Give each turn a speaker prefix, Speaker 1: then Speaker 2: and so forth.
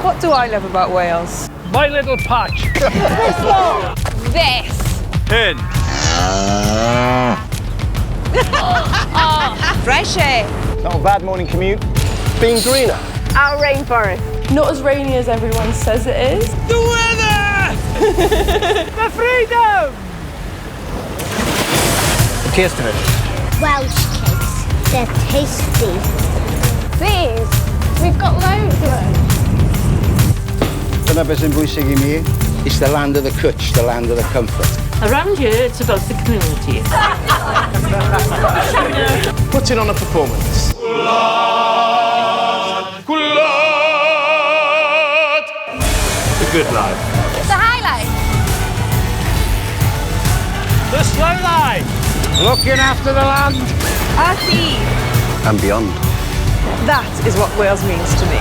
Speaker 1: What do I love about Wales?
Speaker 2: My little patch.
Speaker 1: This.
Speaker 2: In.
Speaker 1: Fresh air.
Speaker 3: Not a bad morning commute. Being greener.
Speaker 1: Our rainforest.
Speaker 4: Not as rainy as everyone says it is.
Speaker 2: The weather! The freedom!
Speaker 3: The taste of it.
Speaker 5: Welsh cakes. They're tasty.
Speaker 1: These. We've got loads of them.
Speaker 3: Dyna beth sy'n bwysig I mi. It's the land of the cwtch, the land of the comfort.
Speaker 6: Around here, it's about the community.
Speaker 3: Putting on a performance.
Speaker 2: The good life.
Speaker 1: The highlight.
Speaker 2: The slow life.
Speaker 3: Looking after the land.
Speaker 1: Our sea.
Speaker 3: And beyond.
Speaker 1: That is what Wales means to me.